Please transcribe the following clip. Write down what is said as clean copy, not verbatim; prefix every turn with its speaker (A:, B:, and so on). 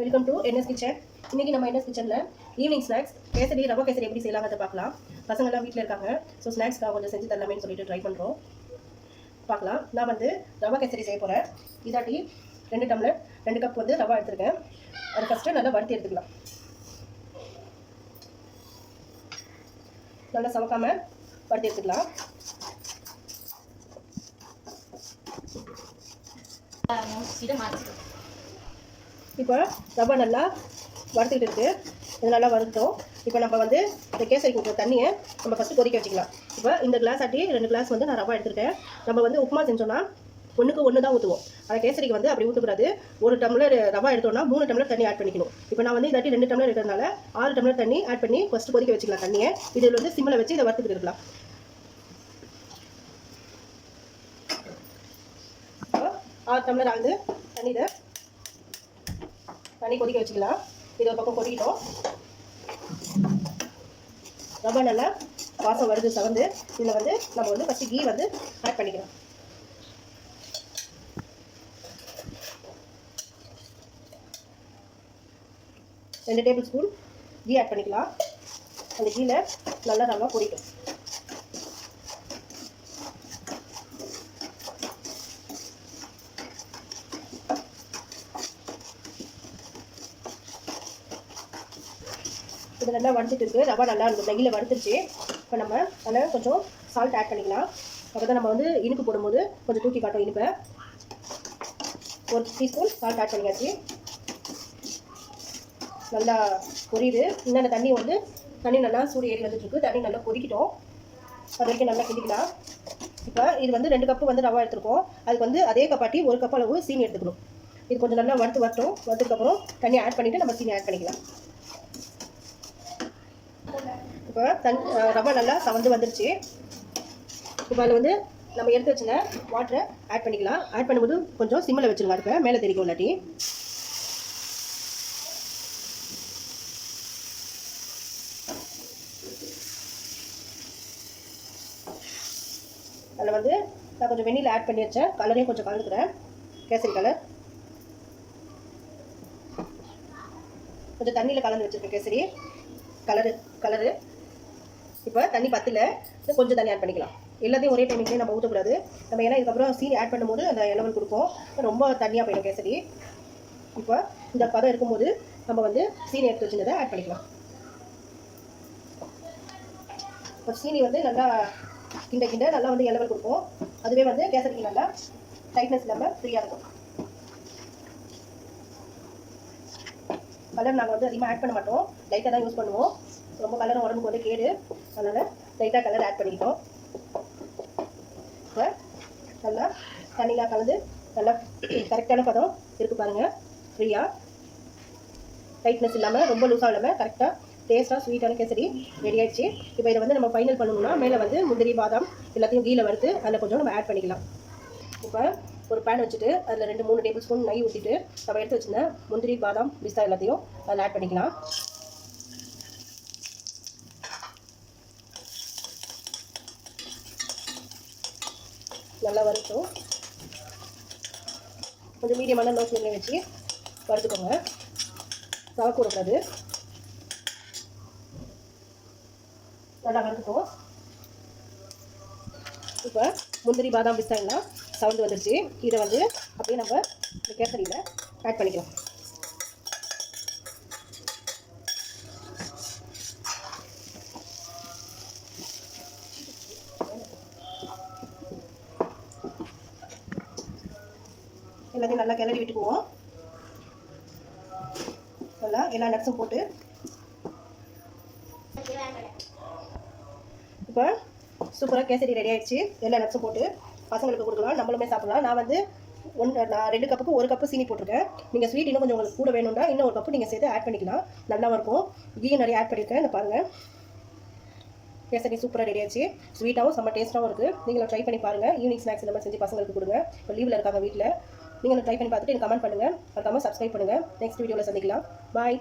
A: Welcome to NS kitchen. இன்றைக்கி நம்ம NS கிச்சனில் ஈவினிங் ஸ்நாக்ஸ் கேசரி ரவா கேசரி எப்படி செய்யலாங்கிறத பார்க்கலாம். பசங்கள்லாம் வீட்டில் இருக்காங்க, ஸோ ஸ்நாக்ஸ்க்காக கொஞ்சம் செஞ்சு தரலாமேன்னு சொல்லிட்டு ட்ரை பண்ணுறோம். பார்க்கலாம். நான் வந்து ரவா கேசரி செய்ய போகிறேன். இதாட்டி 2 டம்ளர் 2 கப் வந்து ரவா எடுத்துருக்கேன். அது ஃபஸ்ட்டு நல்லா வறுத்து எடுத்துக்கலாம். நல்லா சவக்காமல் வறுத்து எடுத்துக்கலாம். இப்போ ரவா நல்லா வறுத்துக்கிட்டு இருக்குது. இது நல்லா வறுத்தோம். இப்போ நம்ம வந்து இந்த கேசரி கொடுக்குற தண்ணியை நம்ம ஃபஸ்ட்டு கொதிக்க வச்சுக்கலாம். இப்போ இந்த கிளாஸ் ஆட்டி 2 கிளாஸ் வந்து நான் ரவா எடுத்துருக்கேன். நம்ம வந்து உப்புமா செஞ்சோன்னா 1க்கு 1 தான் ஊற்றுவோம். ஆனால் கேசரிக்கு வந்து அப்படி ஊற்றக்கூடாது. 1 டம்ளர் ரவா எடுத்தோன்னா 3 டம்ளர் தண்ணி ஆட் பண்ணிக்கணும். இப்போ நான் வந்து இதாட்டி 2 டம்ளர் இருக்கிறதுனால 6 டம்ளர் தண்ணி ஆட் பண்ணி ஃபஸ்ட்டு கொதிக்க வச்சுக்கலாம் தண்ணியை. இதில் வந்து சிம்மில் வச்சு இதை வறுத்துக்கிட்டு இருக்கலாம். 6 டம்ளர் ஆகுது தண்ணி கொதிக்க வச்சுக்கலாம். இது ஒரு பக்கம் கொதிக்கிட்டோம். ரவா நல்லா வாசம் வருது சவந்து. இதில் வந்து நம்ம வந்து ஃபஸ்ட்டு கீ வந்து ஆட் பண்ணிக்கலாம். ரெண்டு டேபிள் ஸ்பூன் கீ ஆட் பண்ணிக்கலாம். அந்த கீயில் நல்லா ரவா பொரிக்கும். இது நல்லா வறுத்துட்டு இருக்குது. ரவா நல்லா இருக்கும், நெய்யில் வறுத்துருச்சு. இப்போ நம்ம அதில் கொஞ்சம் சால்ட் ஆட் பண்ணிக்கலாம். அப்போ தான் நம்ம வந்து இனிப்பு போடும்போது கொஞ்சம் தூக்கி காட்டும் இனிப்பை. 1 டீஸ்பூன் சால்ட் ஆட் பண்ணியாச்சு. நல்லா பொரியுது. இன்னும் தண்ணி நல்லா சூடு ஏறி வந்துட்டுருக்கு. தண்ணி நல்லா கொதிக்கிட்டோம். அது வரைக்கும் நல்லா கிண்டிக்கலாம். இப்போ இது வந்து 2 கப்பு வந்து ரவா எடுத்துருக்கோம். அதுக்கு வந்து அதே கப்பாட்டி 1 கப் அளவு சீனி எடுத்துக்கணும். இது கொஞ்சம் நல்லா வரட்டும். வறுத்ததுக்கப்புறம் தண்ணி ஆட் பண்ணிவிட்டு நம்ம சீனி ஆட் பண்ணிக்கலாம். இப்போ ரவா நல்லா சவந்து வந்துருச்சு. இப்போ அதில் வந்து நம்ம எடுத்து வச்சுன வாட்டரை ஆட் பண்ணிக்கலாம். ஆட் பண்ணும்போது கொஞ்சம் சிம்மில் வச்சுருங்க. அடுப்பை மேலே தெரிக்கும் இல்லாட்டி. அதில் வந்து நான் கொஞ்சம் வெந்நீரில் ஆட் பண்ணி வச்சேன். கலரையும் கொஞ்சம் கலந்துக்கிறேன். கேசரி கலர் கொஞ்சம் தண்ணியில் கலந்து வச்சுருக்கேன். கேசரி கலரு இப்போ தண்ணி பத்தில் கொஞ்சம் தண்ணி ஆட் பண்ணிக்கலாம். எல்லாத்தையும் ஒரே டைமிங்லேயே நம்ம ஊற்றக்கூடாது. நம்ம ஏன்னா இதுக்கப்புறம் சீனி ஆட் பண்ணும்போது அந்த லெவல் கொடுப்போம். ரொம்ப தண்ணியாக போயிடும் கேசரி. இப்போ இந்த பதம் இருக்கும்போது நம்ம வந்து சீனி எடுத்து வச்சுருந்ததை ஆட் பண்ணிக்கலாம். இப்போ சீனி வந்து நல்லா கிண்ட நல்லா வந்து லெவல் கொடுப்போம். அதுவே வந்து கேசரிக்கு நல்லா டைட்னஸ் இல்லாமல் ஃப்ரீயாக இருக்கும். கலர் நாங்கள் வந்து அதிகமாக ஆட் பண்ண மாட்டோம், லைட்டாக தான் யூஸ் பண்ணுவோம். ரொம்ப கலரும் உடம்புக்கு வந்து கேடு, அதனால் லைட்டாக கலர் ஆட் பண்ணிக்கிட்டோம். இப்போ நல்லா தண்ணிலாம் கலந்து நல்லா கரெக்டான பதம் இருக்குது பாருங்கள். ஃப்ரீயாக டைட்னஸ் இல்லாமல் ரொம்ப லூஸாக இல்லாமல் கரெக்டாக டேஸ்ட்டாக ஸ்வீட்டான கேசரி ரெடி ஆகிடுச்சு. இப்போ இதை வந்து நம்ம ஃபைனல் பண்ணணும்னா மேலே வந்து முந்திரி பாதாம் எல்லாத்தையும் கீழே வறுத்து அதில் கொஞ்சம் நம்ம ஆட் பண்ணிக்கலாம். இப்போ ஒரு பேன் வச்சுட்டு அதில் 2-3 டேபிள் ஸ்பூன் நெய் ஊற்றிட்டு நம்ம எடுத்து வச்சுருந்தேன் முந்திரி பாதாம் பிஸ்தா எல்லாத்தையும் அதில் ஆட் பண்ணிக்கலாம். நல்லா வறுத்தோம். கொஞ்சம் மீடியமான லோ ஃப்ளேமில் வச்சு வறுத்துக்கோங்க. சவக்கூடாது. நல்லா வறுத்துக்கோம். இப்போ முந்திரி பாதாம் பிஸ்தா எல்லாம் சவுண்டு வந்துடுச்சு. இதை வந்து அப்படியே நம்ம இந்த கேசரியில் ஆட் பண்ணிக்கலாம். எல்லாத்தையும் நல்லா கிளறி விட்டுக்குவோம். நல்லா எல்லா நட்ஸும் போட்டு இப்போ சூப்பராக கேசரி ரெடி ஆகிடுச்சு. எல்லா நட்ஸும் போட்டு பசங்களுக்கு கொடுக்கலாம், நம்மளுமே சாப்பிடலாம். நான் வந்து 2 கப்புக்கு 1 கப்பு சீனி போட்டிருக்கேன். நீங்கள் ஸ்வீட் இன்னும் கொஞ்சம் உங்களுக்கு கூட வேணும்னா இன்னும் 1 கப்பு நீங்கள் சேர்த்து ஆட் பண்ணிக்கலாம். நல்லா இருக்கும். கீயும் நிறைய ஆட் பண்ணியிருக்கேன். இந்த பாருங்கள், கேசரி சூப்பராக ரெடி ஆச்சு. ஸ்வீட்டாகவும் செம்ம டேஸ்ட்டாகவும் இருக்குது. நீங்களும் ட்ரை பண்ணி பாருங்கள். ஈவினிங் ஸ்நாக்ஸ் இந்த மாதிரி செஞ்சு பசங்களுக்கு கொடுங்க. இப்போ லீவில் இருக்காங்க வீட்டில். நீங்களும் ட்ரை பண்ணி பார்த்துட்டு எனக்கு கமெண்ட் பண்ணுங்கள். மறக்காமல் சப்ஸ்கிரைப் பண்ணுங்கள். நெக்ஸ்ட் வீடியோவில் சந்திக்கலாம். பாய்.